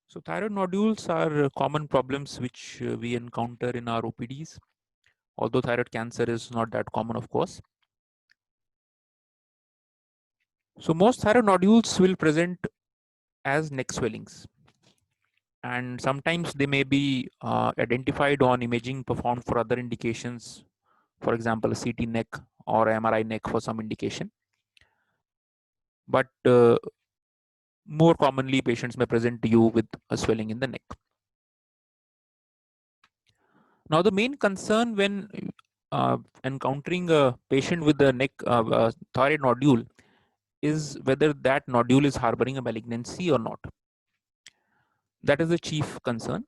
So thyroid nodules are common problems which we encounter in our OPDs, although thyroid cancer is not that common, of course. So most thyroid nodules will present as neck swellings, and sometimes they may be identified on imaging performed for other indications, for example, a CT neck or MRI neck for some indication. But more commonly, patients may present to you with a swelling in the neck. Now, the main concern when encountering a patient with a neck thyroid nodule is whether that nodule is harboring a malignancy or not. That is the chief concern.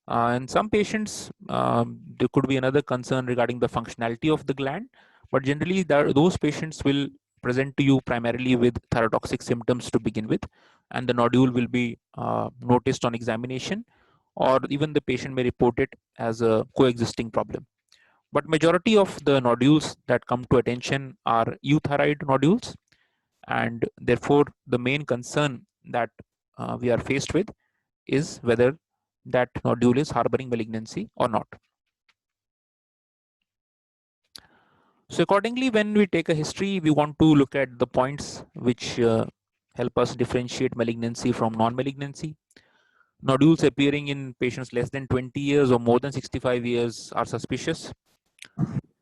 In some patients, there could be another concern regarding the functionality of the gland, but generally those patients will present to you primarily with thyrotoxic symptoms to begin with, and the nodule will be noticed on examination, or even the patient may report it as a coexisting problem. But majority of the nodules that come to attention are euthyroid nodules, and therefore the main concern that we are faced with is whether that nodule is harboring malignancy or not. So accordingly, when we take a history, we want to look at the points which help us differentiate malignancy from non-malignancy. Nodules appearing in patients less than 20 years or more than 65 years are suspicious.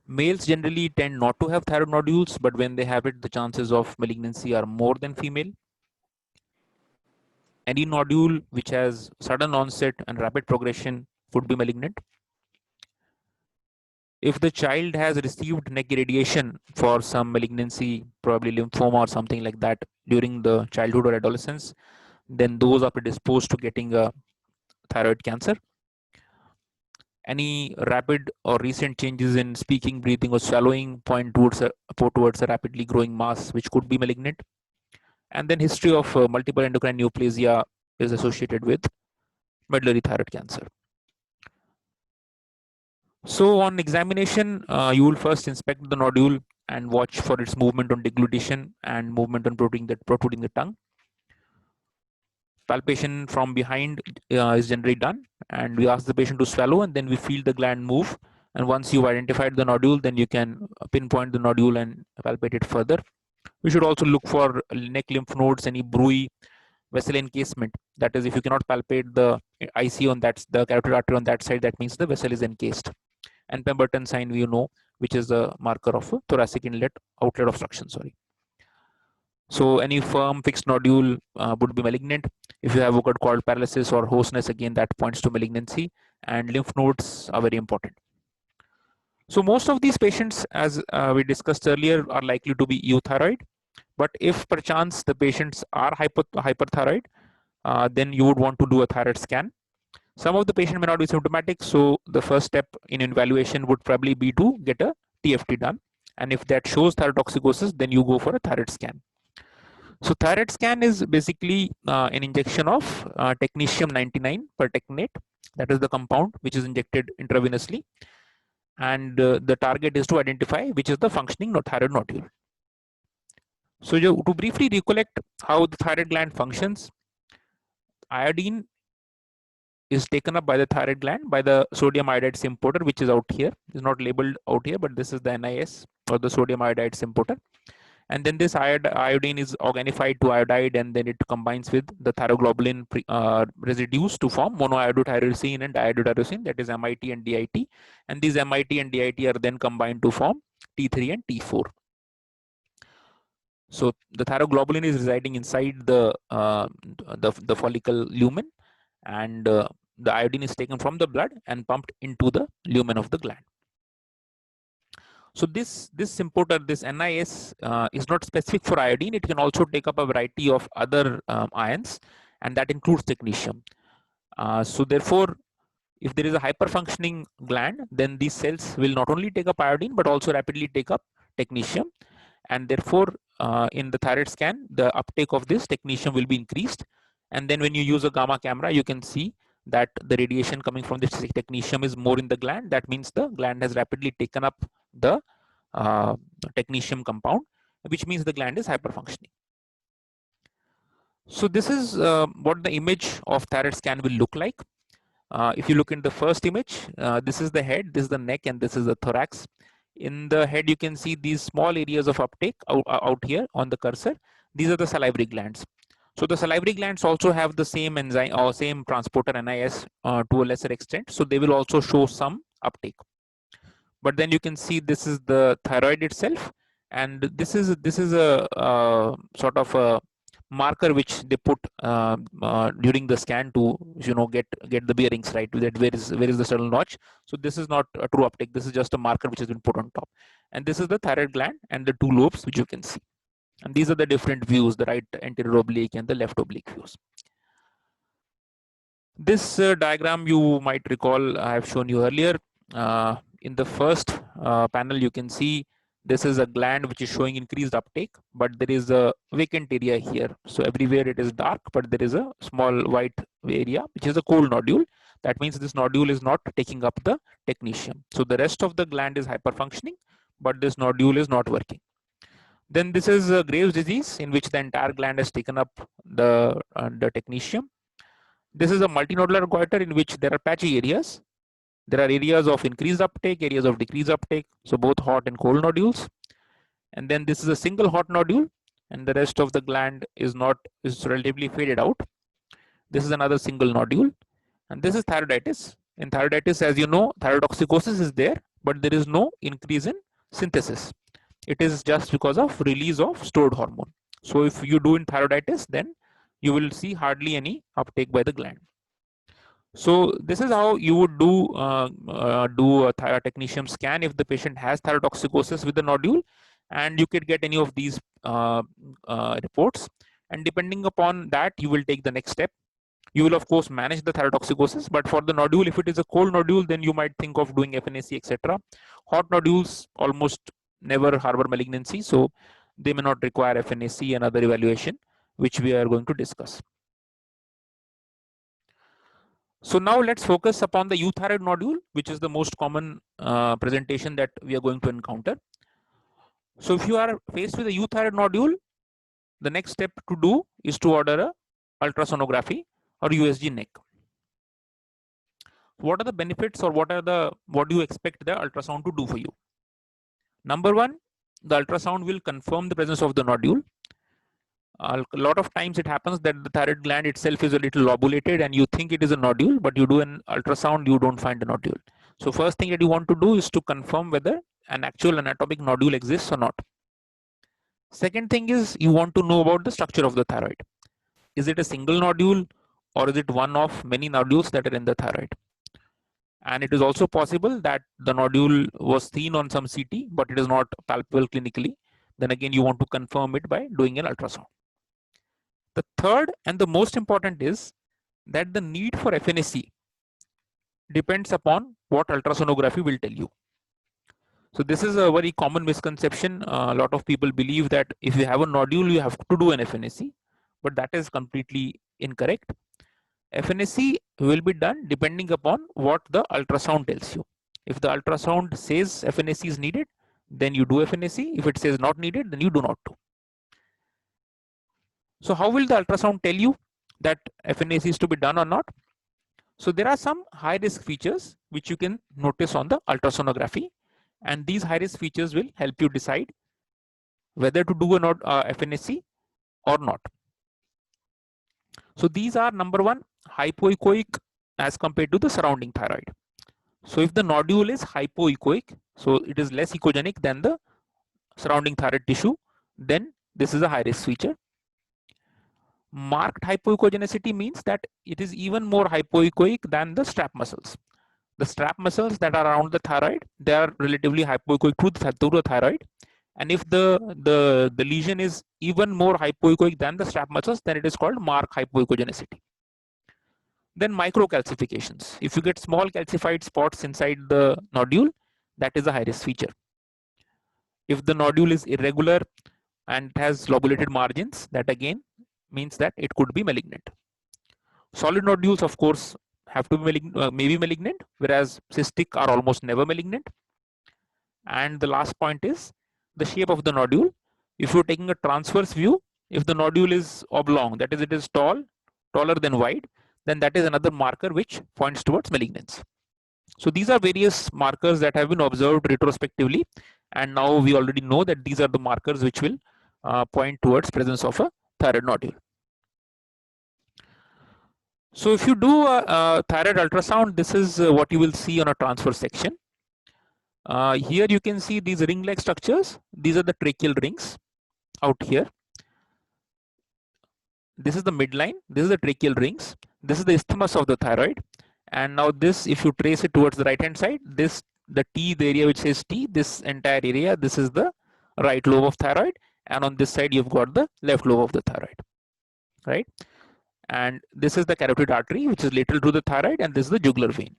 Males generally tend not to have thyroid nodules, but when they have it, the chances of malignancy are more than female. Any nodule which has sudden onset and rapid progression would be malignant. If the child has received neck irradiation for some malignancy, probably lymphoma or something like that during the childhood or adolescence, then those are predisposed to getting a thyroid cancer. Any rapid or recent changes in speaking, breathing, or swallowing point towards a rapidly growing mass, which could be malignant. And then history of multiple endocrine neoplasia is associated with medullary thyroid cancer. So on examination, you will first inspect the nodule and watch for its movement on deglutition and movement on protruding the tongue. Palpation from behind is generally done, and we ask the patient to swallow, and then we feel the gland move. And once you've identified the nodule, then you can pinpoint the nodule and palpate it further. We should also look for neck lymph nodes, any bruit, vessel encasement. That is, if you cannot palpate the IC on that, the carotid artery on that side, that means the vessel is encased. And Pemberton sign, we know, which is the marker of thoracic inlet outlet obstruction. Sorry. So any firm fixed nodule would be malignant. If you have what called paralysis or hoarseness, again that points to malignancy. And lymph nodes are very important. So most of these patients, as we discussed earlier, are likely to be euthyroid. But if perchance the patients are hyperthyroid, then you would want to do a thyroid scan. Some of the patient may not be symptomatic, so the first step in evaluation would probably be to get a TFT done. And if that shows thyrotoxicosis, then you go for a thyroid scan. So thyroid scan is basically an injection of technetium 99 pertectinate. That is the compound which is injected intravenously. And the target is to identify which is the functioning thyroid nodule. So to briefly recollect how the thyroid gland functions, iodine is taken up by the thyroid gland by the sodium iodide symporter, which is out here. It's not labeled out here, but this is the NIS, or the sodium iodide symporter. And then this iodine is organified to iodide, and then it combines with the thyroglobulin residues to form monoiodotyrosine and diiodotyrosine, that is MIT and DIT. And these MIT and DIT are then combined to form T3 and T4. So the thyroglobulin is residing inside the follicle lumen, and the iodine is taken from the blood and pumped into the lumen of the gland. So this symporter, this NIS, is not specific for iodine. It can also take up a variety of other ions, and that includes technetium. So therefore, if there is a hyperfunctioning gland, then these cells will not only take up iodine, but also rapidly take up technetium. And therefore, in the thyroid scan, the uptake of this technetium will be increased. And then when you use a gamma camera, you can see that the radiation coming from this technetium is more in the gland. That means the gland has rapidly taken up the technetium compound, which means the gland is hyperfunctioning. So this is what the image of thyroid scan will look like. If you look in the first image, this is the head, this is the neck, and this is the thorax. In the head, you can see these small areas of uptake out here on the cursor. These are the salivary glands. So the salivary glands also have the same enzyme or same transporter NIS to a lesser extent. So they will also show some uptake. But then you can see this is the thyroid itself, and this is a sort of a marker which they put during the scan to get the bearings right. That where is the subtle notch. So this is not a true uptake. This is just a marker which has been put on top. And this is the thyroid gland and the two lobes which you can see. And these are the different views: the right anterior oblique and the left oblique views. This diagram you might recall I have shown you earlier. In the first panel, you can see this is a gland which is showing increased uptake, but there is a vacant area here. So everywhere it is dark, but there is a small white area, which is a cold nodule. That means this nodule is not taking up the technetium. So the rest of the gland is hyperfunctioning, but this nodule is not working. Then this is Graves' disease, in which the entire gland has taken up the technetium. This is a multinodular goiter in which there are patchy areas. There are areas of increased uptake, areas of decreased uptake, so both hot and cold nodules. And then this is a single hot nodule, and the rest of the gland is relatively faded out. This is another single nodule, and this is thyroiditis. In thyroiditis, as you know, thyrotoxicosis is there, but there is no increase in synthesis. It is just because of release of stored hormone. So if you do in thyroiditis, then you will see hardly any uptake by the gland. So this is how you would do a technetium scan if the patient has thyrotoxicosis with the nodule, and you could get any of these reports. And depending upon that, you will take the next step. You will of course manage the thyrotoxicosis, but for the nodule, if it is a cold nodule, then you might think of doing FNAC, etc. Hot nodules almost never harbor malignancy, so they may not require FNAC and other evaluation, which we are going to discuss. So now let's focus upon the euthyroid nodule, which is the most common presentation that we are going to encounter. So if you are faced with a euthyroid nodule, the next step to do is to order a ultrasonography or USG neck. What are the benefits, or what do you expect the ultrasound to do for you? Number one, the ultrasound will confirm the presence of the nodule. A lot of times it happens that the thyroid gland itself is a little lobulated and you think it is a nodule, but you do an ultrasound, you don't find a nodule. So first thing that you want to do is to confirm whether an actual anatomic nodule exists or not. Second thing is you want to know about the structure of the thyroid. Is it a single nodule, or is it one of many nodules that are in the thyroid? And it is also possible that the nodule was seen on some CT, but it is not palpable clinically. Then again, you want to confirm it by doing an ultrasound. The third and the most important is that the need for FNAC depends upon what ultrasonography will tell you. So this is a very common misconception. A lot of people believe that if you have a nodule, you have to do an FNAC, but that is completely incorrect. FNAC will be done depending upon what the ultrasound tells you. If the ultrasound says FNAC is needed, then you do FNAC. If it says not needed, then you do not do. So how will the ultrasound tell you that FNAC is to be done or not? So there are some high risk features which you can notice on the ultrasonography, and these high risk features will help you decide whether to do a FNAC or not. So these are: number one, hypoechoic as compared to the surrounding thyroid. So if the nodule is hypoechoic, so it is less echogenic than the surrounding thyroid tissue, then this is a high risk feature. Marked hypoechogenicity means that it is even more hypoechoic than the strap muscles. The strap muscles that are around the thyroid, they are relatively hypoechoic to the thyroid. And if the lesion is even more hypoechoic than the strap muscles, then it is called marked hypoechogenicity. Then microcalcifications. If you get small calcified spots inside the nodule, that is a high risk feature. If the nodule is irregular and it has lobulated margins, that again means that it could be malignant. Solid nodules, of course, have to be maybe malignant, whereas cystic are almost never malignant. And the last point is the shape of the nodule. If you're taking a transverse view, If the nodule is oblong, that is, it is taller than wide, then that is another marker which points towards malignancy. So these are various markers that have been observed retrospectively, and now we already know that these are the markers which will point towards presence of a thyroid nodule. So if you do a thyroid ultrasound, this is what you will see on a transfer section. Here you can see these ring-like structures. These are the tracheal rings out here. This is the midline. This is the tracheal rings. This is the isthmus of the thyroid. And now this, if you trace it towards the right-hand side, this, the T, the area which says T, this entire area, this is the right lobe of thyroid. And on this side, you've got the left lobe of the thyroid, right? And this is the carotid artery, which is lateral to the thyroid, and this is the jugular vein.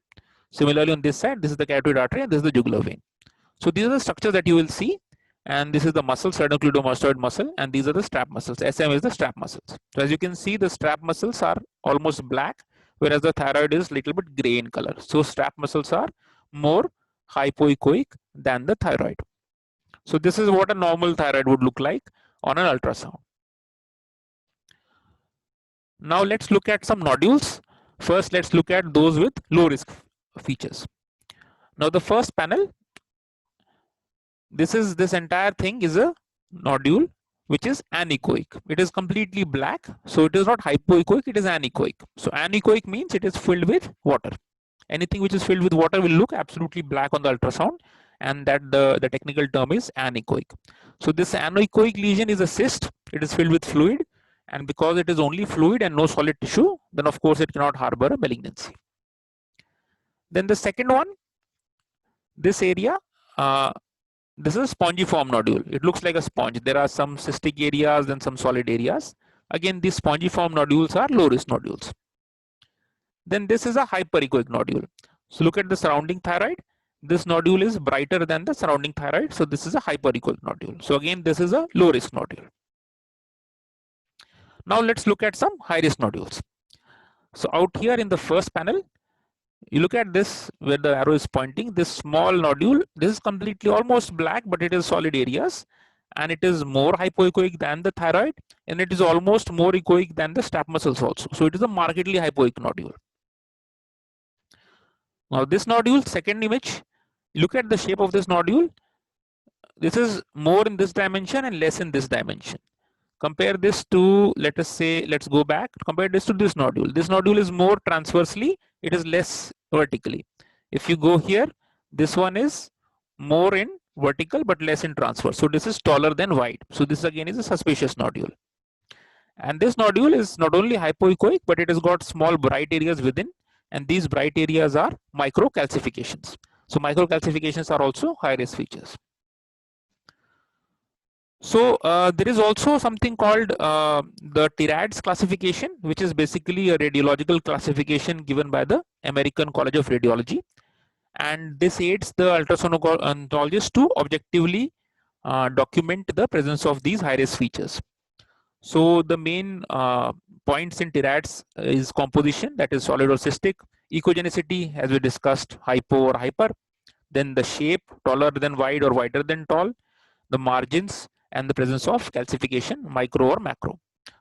Similarly, on this side, this is the carotid artery, and this is the jugular vein. So these are the structures that you will see. And this is the muscle, sternocleidomastoid muscle, and these are the strap muscles. SM is the strap muscles. So as you can see, the strap muscles are almost black, whereas the thyroid is little bit gray in color. So strap muscles are more hypoechoic than the thyroid. So this is what a normal thyroid would look like on an ultrasound. Now let's look at some nodules. First, let's look at those with low risk features. Now the first panel, this entire thing is a nodule which is anechoic. It is completely black, so it is not hypoechoic, it is anechoic. So anechoic means it is filled with water. Anything which is filled with water will look absolutely black on the ultrasound, and that the technical term is anechoic. So this anechoic lesion is a cyst. It is filled with fluid, and because it is only fluid and no solid tissue, then of course it cannot harbor a malignancy. Then the second one, this area, this is a spongiform nodule. It looks like a sponge. There are some cystic areas and some solid areas. Again, these spongiform nodules are low risk nodules. Then this is a hyperechoic nodule. So look at the surrounding thyroid. This nodule is brighter than the surrounding thyroid. So this is a hyperechoic nodule. So again, this is a low risk nodule. Now let's look at some high risk nodules. So out here in the first panel, you look at this where the arrow is pointing, this small nodule, this is completely almost black, but it is solid areas, and it is more hypoechoic than the thyroid, and it is almost more echoic than the strap muscles also. So it is a markedly hypoechoic nodule. Now this nodule, second image, look at the shape of this nodule. This is more in this dimension and less in this dimension. Compare this to, let us say, let's go back, compare this to this nodule. This nodule is more transversely, it is less vertically. If you go here, this one is more in vertical but less in transverse. So this is taller than wide. So this again is a suspicious nodule. And this nodule is not only hypoechoic, but it has got small bright areas within, and these bright areas are microcalcifications. So microcalcifications are also high risk features. So there is also something called the TIRADS classification, which is basically a radiological classification given by the American College of Radiology. And this aids the ultrasonologist to objectively document the presence of these high risk features. So the main points in TIRADS is composition, that is solid or cystic, echogenicity, as we discussed, hypo or hyper, then the shape, taller than wide or wider than tall, the margins, and the presence of calcification, micro or macro.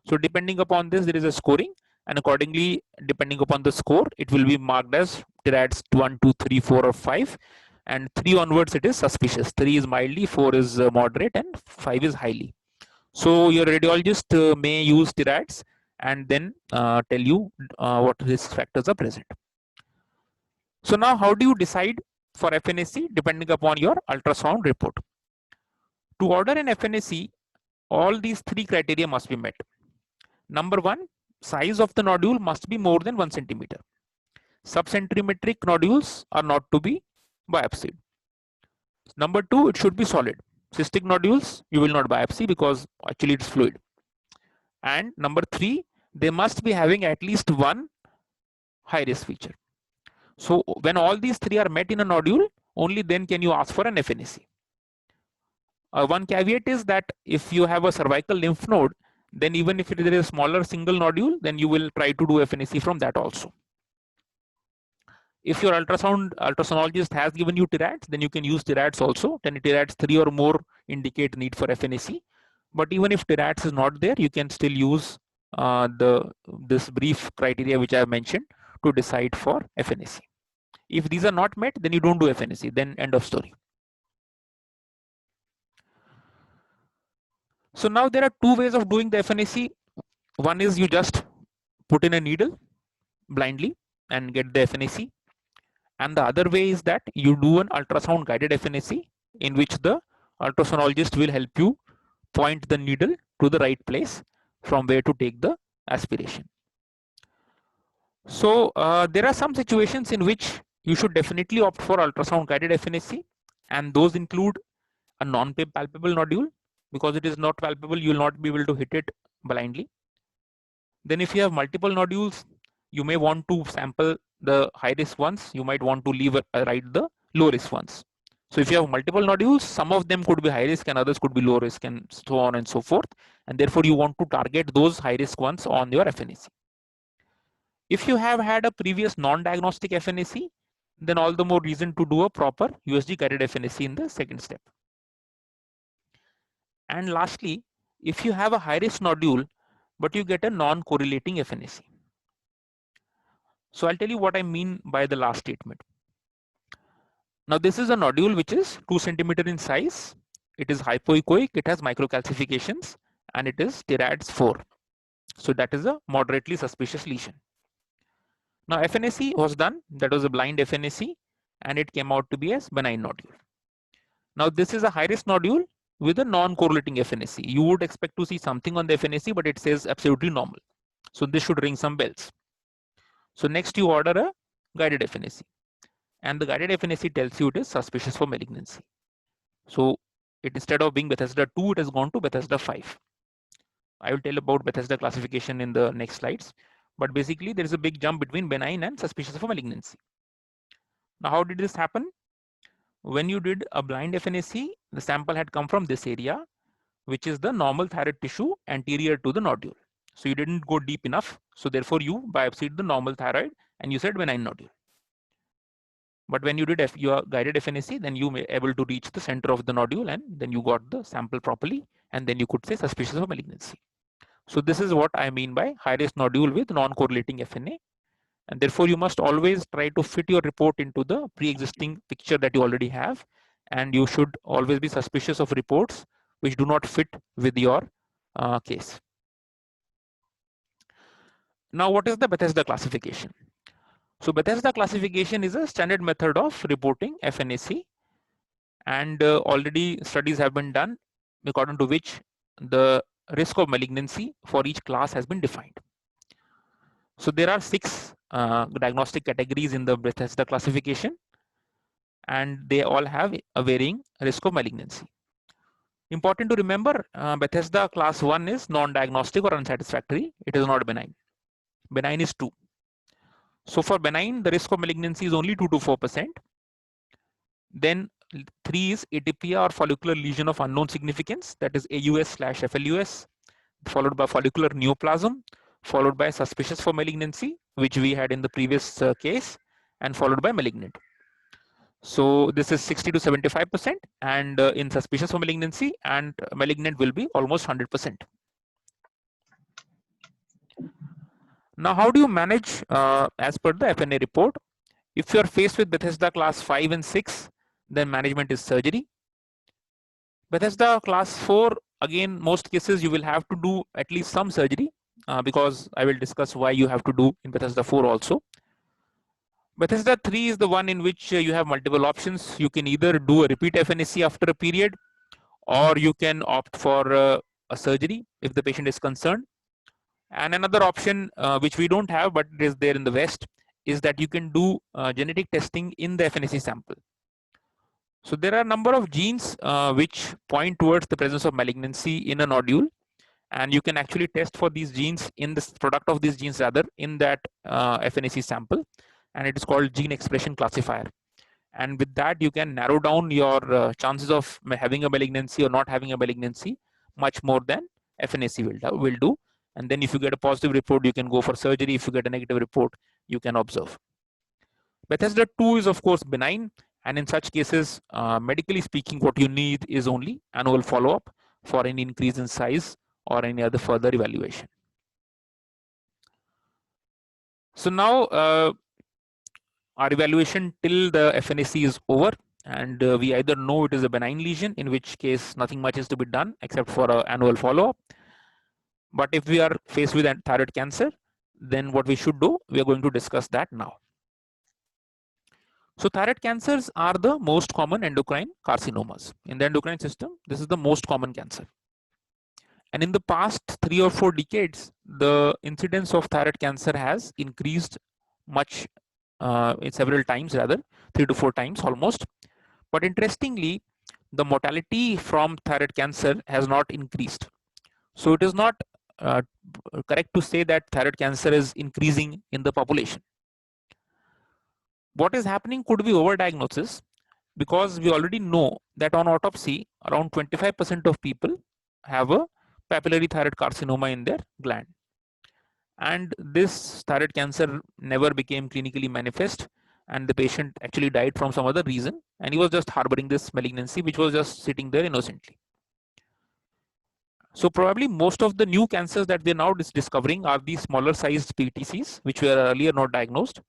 So depending upon this, there is a scoring, and accordingly, depending upon the score, it will be marked as TIRADS 1, 2, 3, 4, or 5, and 3 onwards it is suspicious. 3 is mildly, 4 is moderate, and 5 is highly. So your radiologist may use TIRADS and then tell you what risk factors are present. So now how do you decide for FNAC depending upon your ultrasound report? To order an FNAC, all these 3 criteria must be met. Number 1, size of the nodule must be more than 1 centimeter. Subcentimetric nodules are not to be biopsied. Number 2, it should be solid. Cystic nodules, you will not biopsy because actually it's fluid. And number 3, they must be having at least one high risk feature. So when all these 3 are met in a nodule, only then can you ask for an FNAC. One caveat is that if you have a cervical lymph node, then even if there is a smaller single nodule, then you will try to do FNAC from that also. If your ultrasonologist has given you TIRADS, then you can use TIRADS also. Then TIRADS 3 or more indicate need for FNAC. But even if TIRADS is not there, you can still use this brief criteria which I have mentioned to decide for FNAC. If these are not met, then you don't do FNAC, then end of story. So now there are two ways of doing the FNAC. One is you just put in a needle blindly and get the FNAC. And the other way is that you do an ultrasound guided FNAC in which the ultrasoundologist will help you point the needle to the right place from where to take the aspiration. So there are some situations in which you should definitely opt for ultrasound guided FNAC, and those include a non-palpable nodule. Because it is not palpable, you will not be able to hit it blindly. Then if you have multiple nodules, you may want to sample the high risk ones, you might want to leave right the low risk ones. So if you have multiple nodules, some of them could be high risk and others could be low risk and so on and so forth. And therefore you want to target those high risk ones on your FNAC. If you have had a previous non-diagnostic FNAC, then all the more reason to do a proper USG guided FNAC in the second step. And lastly, if you have a high risk nodule, but you get a non-correlating FNAC. So I'll tell you what I mean by the last statement. Now this is a nodule which is 2 centimeter in size. It is hypoechoic, it has microcalcifications, and it is TIRADS 4. So that is a moderately suspicious lesion. Now FNAC was done, that was a blind FNAC, and it came out to be as benign nodule. Now this is a high risk nodule with a non-correlating FNAC. You would expect to see something on the FNAC, but it says absolutely normal. So this should ring some bells. So next you order a guided FNAC, and the guided FNAC tells you it is suspicious for malignancy. So it, instead of being Bethesda 2, it has gone to Bethesda 5. I will tell about Bethesda classification in the next slides, but basically there is a big jump between benign and suspicious for malignancy. Now how did this happen? When you did a blind FNAC, the sample had come from this area, which is the normal thyroid tissue anterior to the nodule. So you didn't go deep enough. So therefore you biopsied the normal thyroid and you said benign nodule. But when you did your guided FNAC, then you may able to reach the center of the nodule, and then you got the sample properly, and then you could say suspicious of malignancy. So this is what I mean by high risk nodule with non-correlating FNA. And therefore you must always try to fit your report into the pre-existing picture that you already have, and you should always be suspicious of reports which do not fit with your case. Now what is the Bethesda classification? So Bethesda classification is a standard method of reporting FNAC, and already studies have been done according to which the risk of malignancy for each class has been defined. So there are 6 diagnostic categories in the Bethesda classification, and they all have a varying risk of malignancy. Important to remember, Bethesda class 1 is non-diagnostic or unsatisfactory. It is not benign. Benign is 2. So for benign, the risk of malignancy is only 2 to 4%. Then 3 is atypia or follicular lesion of unknown significance, that is AUS/FLUS, followed by follicular neoplasm, followed by suspicious for malignancy, which we had in the previous case, and followed by malignant. So this is 60 to 75%, and in suspicious for malignancy, and malignant will be almost 100%. Now, how do you manage as per the FNA report? If you are faced with Bethesda class 5 and 6, then management is surgery. Bethesda class 4, again, most cases you will have to do at least some surgery, because I will discuss why you have to do in Bethesda 4 also. Bethesda 3 is the one in which you have multiple options. You can either do a repeat FNAC after a period, or you can opt for a surgery if the patient is concerned. And another option which we don't have, but it is there in the West, is that you can do genetic testing in the FNAC sample. So there are a number of genes which point towards the presence of malignancy in a nodule, and you can actually test for these genes in the product of these genes rather in that FNAC sample, and it is called gene expression classifier. And with that you can narrow down your chances of having a malignancy or not having a malignancy much more than FNAC will do. And then if you get a positive report, you can go for surgery. If you get a negative report, you can observe. Bethesda 2 is of course benign, and in such cases, medically speaking, what you need is only annual follow-up for any increase in size or any other further evaluation. So now our evaluation till the FNAC is over, and we either know it is a benign lesion, in which case nothing much is to be done except for an annual follow-up. But if we are faced with thyroid cancer, then what we should do, we are going to discuss that now. So thyroid cancers are the most common endocrine carcinomas. In the endocrine system, this is the most common cancer. And in the past 3 or 4 decades, the incidence of thyroid cancer has increased much, in several times, rather 3 to 4 times almost. But interestingly, the mortality from thyroid cancer has not increased. So it is not correct to say that thyroid cancer is increasing in the population. What is happening could be overdiagnosis, because we already know that on autopsy, around 25% of people have a papillary thyroid carcinoma in their gland. And this thyroid cancer never became clinically manifest, and the patient actually died from some other reason, and he was just harboring this malignancy which was just sitting there innocently. So probably most of the new cancers that we are now discovering are these smaller sized PTCs, which were earlier not diagnosed,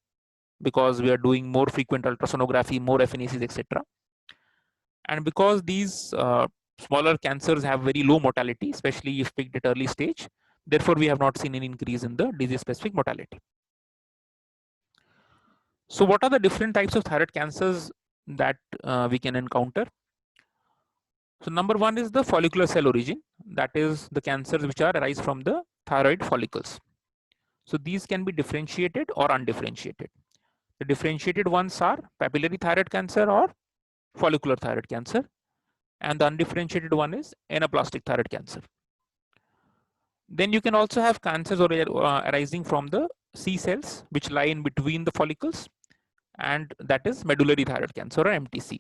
because we are doing more frequent ultrasonography, more FNACs, etc. And because these smaller cancers have very low mortality, especially if picked at early stage, therefore we have not seen an increase in the disease specific mortality. So what are the different types of thyroid cancers that we can encounter? So number one is the follicular cell origin, that is the cancers which are arise from the thyroid follicles. So these can be differentiated or undifferentiated. The differentiated ones are papillary thyroid cancer or follicular thyroid cancer, and the undifferentiated one is anaplastic thyroid cancer. Then you can also have cancers arising from the C cells which lie in between the follicles, and that is medullary thyroid cancer or MTC.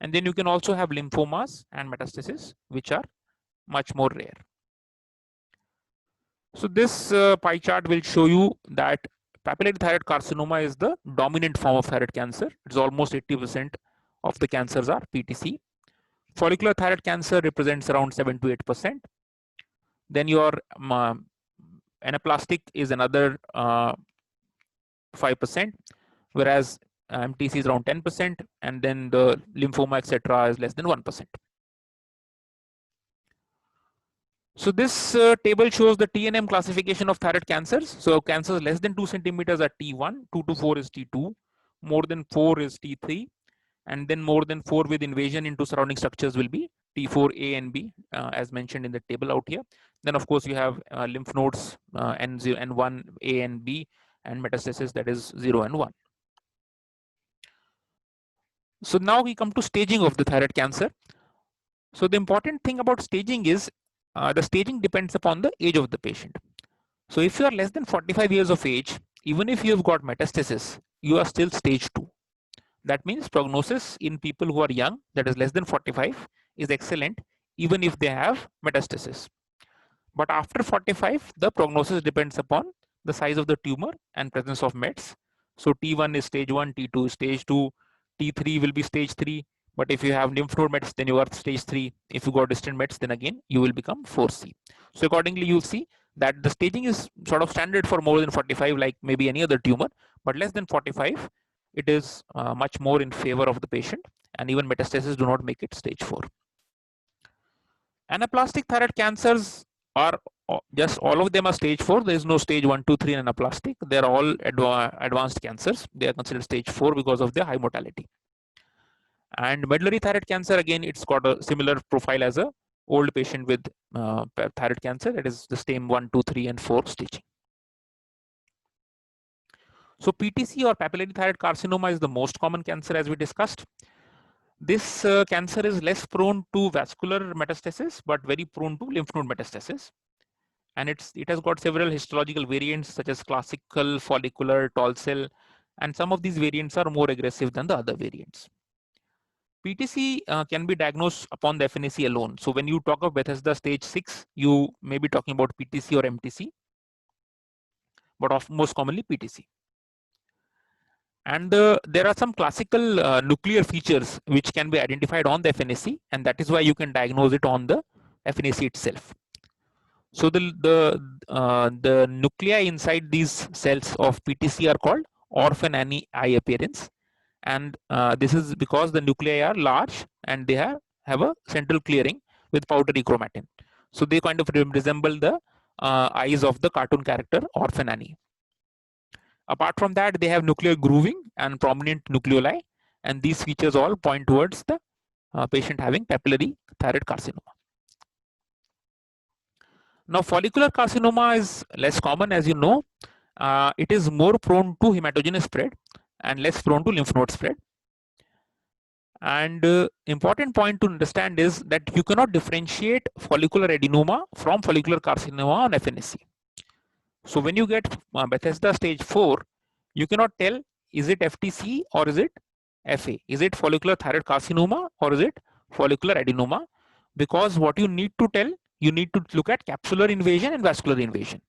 And then you can also have lymphomas and metastasis, which are much more rare. So this pie chart will show you that papillary thyroid carcinoma is the dominant form of thyroid cancer. It's almost 80% of the cancers are PTC. Follicular thyroid cancer represents around 7 to 8%. Then your anaplastic is another 5%, whereas MTC is around 10%, and then the lymphoma, etc., is less than 1%. So this table shows the TNM classification of thyroid cancers. So cancers less than 2 centimeters are T1, 2 to 4 is T2, more than 4 is T3, and then more than 4 with invasion into surrounding structures will be T4A and B, as mentioned in the table out here. Then of course you have lymph nodes N0, N1, A and B, and metastasis, that is 0 and 1. So now we come to staging of the thyroid cancer. So the important thing about staging is the staging depends upon the age of the patient. So if you are less than 45 years of age, even if you have got metastasis, you are still stage 2. That means prognosis in people who are young, that is less than 45, is excellent, even if they have metastasis. But after 45, the prognosis depends upon the size of the tumor and presence of mets. So T1 is stage 1, T2 is stage 2, T3 will be stage 3. But if you have lymph node mets, then you are stage 3. If you got distant mets, then again you will become 4C. So accordingly, you'll see that the staging is sort of standard for more than 45, like maybe any other tumor, but less than 45, it is much more in favor of the patient, and even metastasis do not make it stage 4. Anaplastic thyroid cancers are just all of them are stage 4. There is no stage 1, 2, 3 in anaplastic. They are all advanced cancers. They are considered stage 4 because of their high mortality. And medullary thyroid cancer, again, it's got a similar profile as a old patient with thyroid cancer. It is the same 1, 2, 3, and 4 staging. So PTC or papillary thyroid carcinoma is the most common cancer, as we discussed. This cancer is less prone to vascular metastasis, but very prone to lymph node metastasis. And it has got several histological variants such as classical, follicular, tall cell, and some of these variants are more aggressive than the other variants. PTC can be diagnosed upon the FNAC alone. So when you talk of Bethesda stage 6, you may be talking about PTC or MTC, but most commonly PTC. And there are some classical nuclear features which can be identified on the FNAC, and that is why you can diagnose it on the FNAC itself. So the nuclei inside these cells of PTC are called orphan Annie eye appearance, and this is because the nuclei are large and they have a central clearing with powdery chromatin. So they kind of resemble the eyes of the cartoon character Orphan Annie. Apart from that, they have nuclear grooving and prominent nucleoli, and these features all point towards the patient having papillary thyroid carcinoma. Now, follicular carcinoma is less common, as you know. It is more prone to hematogenous spread and less prone to lymph node spread. And important point to understand is that you cannot differentiate follicular adenoma from follicular carcinoma on FNAC. So when you get Bethesda stage 4, you cannot tell is it FTC or is it FA? Is it follicular thyroid carcinoma or is it follicular adenoma? Because what you need to tell, you need to look at capsular invasion and vascular invasion.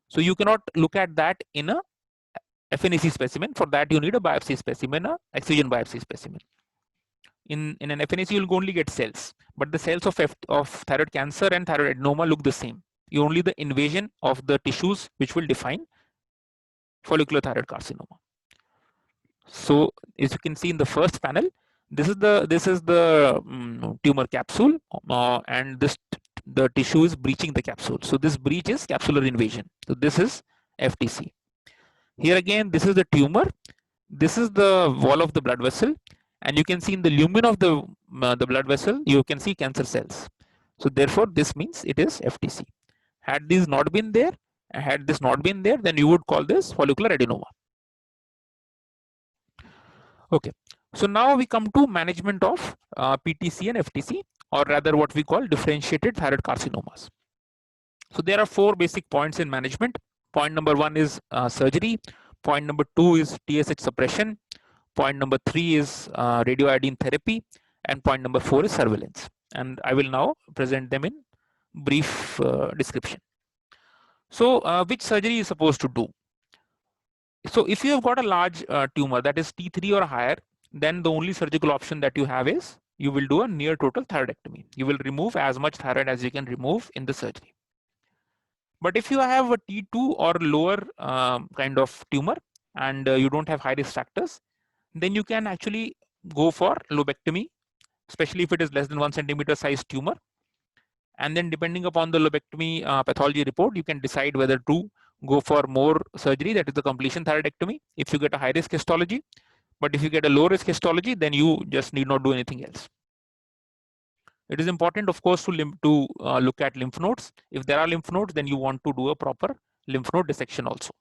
So you cannot look at that in a FNAC specimen. For that you need a biopsy specimen, a excision biopsy specimen. In an FNAC you will only get cells, but the cells of thyroid cancer and thyroid adenoma look the same. You only the invasion of the tissues which will define follicular thyroid carcinoma. So as you can see in the first panel, this is the tumor capsule, and the tissue is breaching the capsule. So this breach is capsular invasion. So this is FTC. Here again, this is the tumor. This is the wall of the blood vessel, and you can see in the lumen of the blood vessel, you can see cancer cells. So therefore, this means it is FTC. Had this not been there, then you would call this follicular adenoma. Okay, so now we come to management of PTC and FTC, or rather what we call differentiated thyroid carcinomas. So there are 4 basic points in management. Point number 1 is surgery. Point number 2 is TSH suppression. Point number 3 is radioiodine therapy. And point number 4 is surveillance. And I will now present them in brief description. So which surgery is supposed to do? So if you have got a large tumor that is T3 or higher, then the only surgical option that you have is you will do a near total thyroidectomy. You will remove as much thyroid as you can remove in the surgery. But if you have a T2 or lower kind of tumor and you don't have high risk factors, then you can actually go for lobectomy, especially if it is less than 1 centimeter size tumor. And then depending upon the lobectomy pathology report, you can decide whether to go for more surgery, that is the completion thyroidectomy, if you get a high risk histology. But if you get a low risk histology, then you just need not do anything else. It is important, of course, to look at lymph nodes. If there are lymph nodes, then you want to do a proper lymph node dissection also.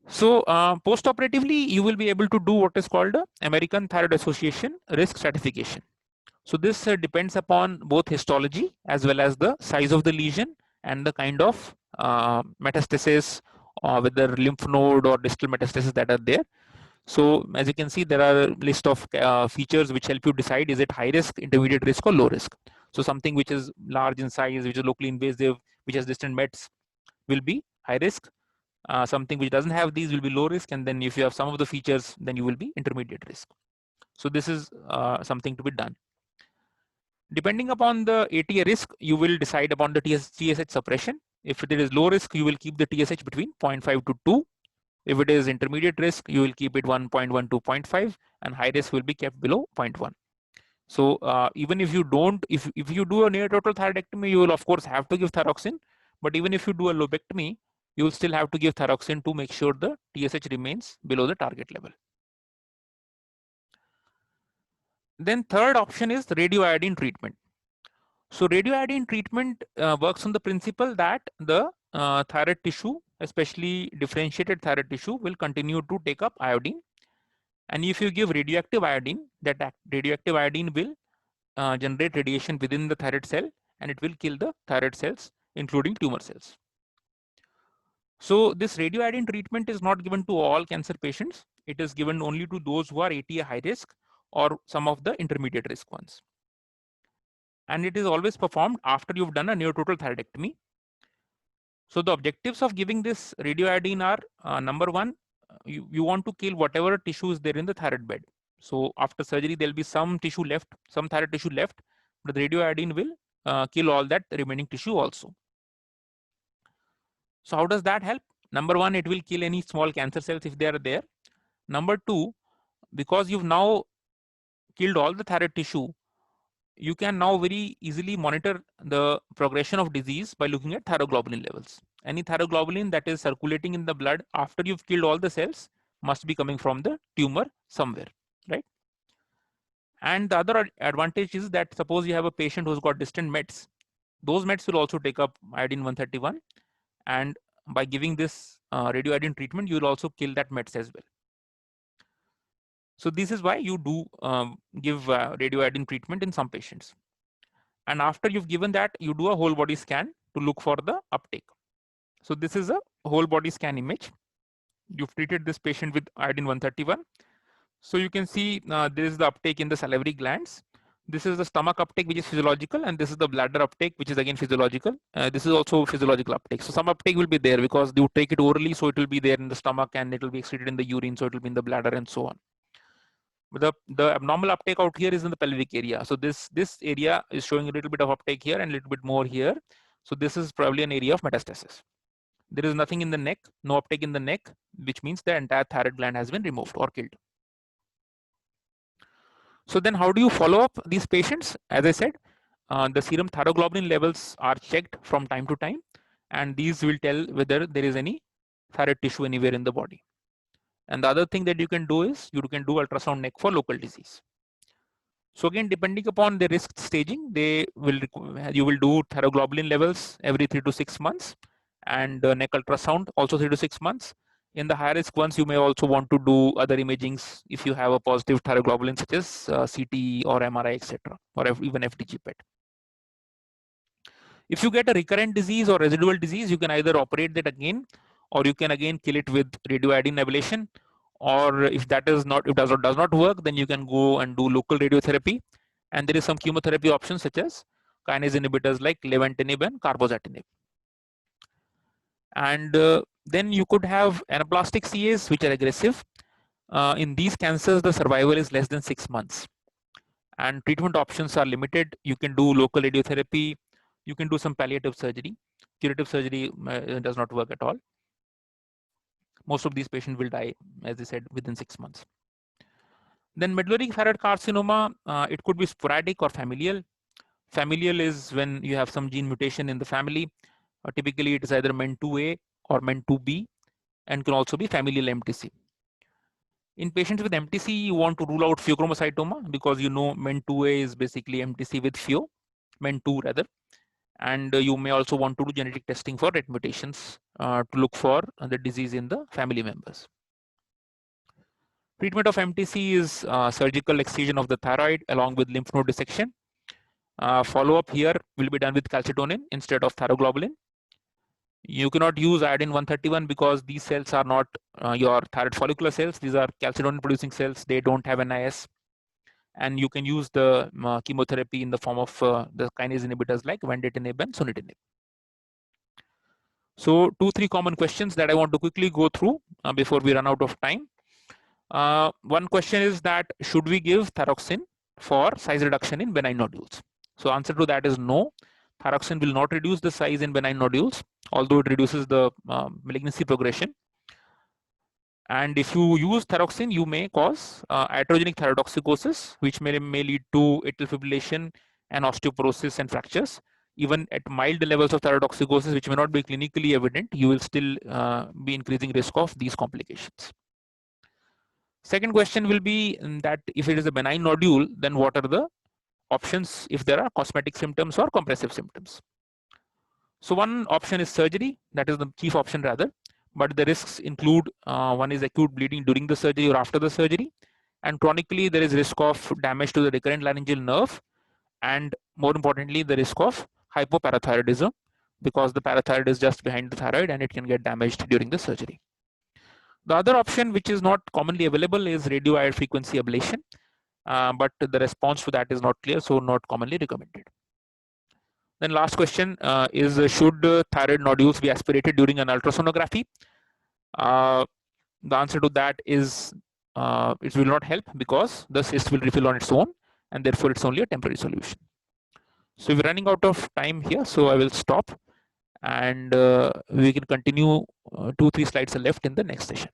So post-operatively, you will be able to do what is called American Thyroid Association risk stratification. So this depends upon both histology as well as the size of the lesion and the kind of metastasis, whether lymph node or distal metastasis that are there. So as you can see, there are a list of features which help you decide is it high risk, intermediate risk, or low risk. So something which is large in size, which is locally invasive, which has distant mets, will be high risk. Something which doesn't have these will be low risk, and then if you have some of the features, then you will be intermediate risk. So this is something to be done. Depending upon the ATA risk, you will decide upon the TSH suppression. If it is low risk, you will keep the TSH between 0.5 to 2. If it is intermediate risk, you will keep it 1.1 to 0.5, and high risk will be kept below 0.1. So even if you don't, if you do a near total thyroidectomy, you will of course have to give thyroxine. But even if you do a lobectomy, you will still have to give thyroxine to make sure the TSH remains below the target level. Then third option is radioiodine treatment. So radioiodine treatment works on the principle that the thyroid tissue, especially differentiated thyroid tissue, will continue to take up iodine. And if you give radioactive iodine, that radioactive iodine will generate radiation within the thyroid cell, and it will kill the thyroid cells, including tumor cells. So this radioiodine treatment is not given to all cancer patients. It is given only to those who are ATA high risk or some of the intermediate risk ones. And it is always performed after you've done a near total thyroidectomy. So the objectives of giving this radioiodine are number 1, you want to kill whatever tissue is there in the thyroid bed. So after surgery, there'll be some tissue left, some thyroid tissue left, but the radioiodine will kill all that remaining tissue also. So how does that help? Number one, it will kill any small cancer cells if they are there. Number two, because you've now killed all the thyroid tissue, you can now very easily monitor the progression of disease by looking at thyroglobulin levels. Any thyroglobulin that is circulating in the blood after you've killed all the cells must be coming from the tumor somewhere, right? And the other advantage is that suppose you have a patient who's got distant mets, those mets will also take up iodine 131, and by giving this radioiodine treatment, you will also kill that mets as well. So this is why you do give radioiodine treatment in some patients. And after you've given that, you do a whole body scan to look for the uptake. So this is a whole body scan image. You've treated this patient with iodine 131. So you can see there is the uptake in the salivary glands. This is the stomach uptake, which is physiological, and this is the bladder uptake, which is again physiological. This is also physiological uptake. So some uptake will be there because you take it orally, so it will be there in the stomach, and it will be excreted in the urine, so it will be in the bladder, and so on. But the abnormal uptake out here is in the pelvic area. So this area is showing a little bit of uptake here and a little bit more here. So this is probably an area of metastasis. There is nothing in the neck, no uptake in the neck, which means the entire thyroid gland has been removed or killed. So then how do you follow up these patients? As I said, the serum thyroglobulin levels are checked from time to time, and these will tell whether there is any thyroid tissue anywhere in the body. And the other thing that you can do is you can do ultrasound neck for local disease. So again, depending upon the risk staging, you will do thyroglobulin levels every 3 to 6 months, and neck ultrasound also 3 to 6 months. In the high risk ones, you may also want to do other imagings if you have a positive thyroglobulin, such as CT or MRI, etc., or even FDG PET. If you get a recurrent disease or residual disease, you can either operate that again, or you can again kill it with radioiodine ablation. Or if that is not, if does not work, then you can go and do local radiotherapy. And there is some chemotherapy options such as kinase inhibitors like levantinib and carbozatinib. And then you could have anaplastic CAs, which are aggressive. In these cancers, the survival is less than 6 months. And treatment options are limited. You can do local radiotherapy. You can do some palliative surgery. Curative surgery does not work at all. Most of these patients will die, as I said, within 6 months. Then medullary thyroid carcinoma, it could be sporadic or familial. Familial is when you have some gene mutation in the family. Typically, it is either MEN2A or MEN2B, and can also be familial MTC. In patients with MTC, you want to rule out pheochromocytoma because you know MEN2A is basically MTC with pheo, MEN2 rather. And you may also want to do genetic testing for RET mutations to look for the disease in the family members. Treatment of MTC is surgical excision of the thyroid along with lymph node dissection. Follow-up here will be done with calcitonin instead of thyroglobulin. You cannot use iodine 131 because these cells are not your thyroid follicular cells. These are calcitonin producing cells. They don't have NIS. And you can use the chemotherapy in the form of the kinase inhibitors like vandatinib and sunitinib. So 2-3 common questions that I want to quickly go through before we run out of time. One question is that should we give thyroxine for size reduction in benign nodules? So answer to that is no. Thyroxine will not reduce the size in benign nodules, although it reduces the malignancy progression. And if you use thyroxine, you may cause iatrogenic thyrotoxicosis, which may lead to atrial fibrillation and osteoporosis and fractures. Even at mild levels of thyrotoxicosis, which may not be clinically evident, you will still be increasing risk of these complications. Second question will be that if it is a benign nodule, then what are the options if there are cosmetic symptoms or compressive symptoms? So one option is surgery, that is the chief option rather, but the risks include one is acute bleeding during the surgery or after the surgery, and chronically there is risk of damage to the recurrent laryngeal nerve, and more importantly the risk of hypoparathyroidism because the parathyroid is just behind the thyroid and it can get damaged during the surgery. The other option, which is not commonly available, is radio frequency ablation, but the response to that is not clear, so not commonly recommended. Then last question is should thyroid nodules be aspirated during an ultrasonography? The answer to that is it will not help because the cyst will refill on its own, and therefore it's only a temporary solution. So we're running out of time here, so I will stop, and we can continue 2-3 slides are left in the next session.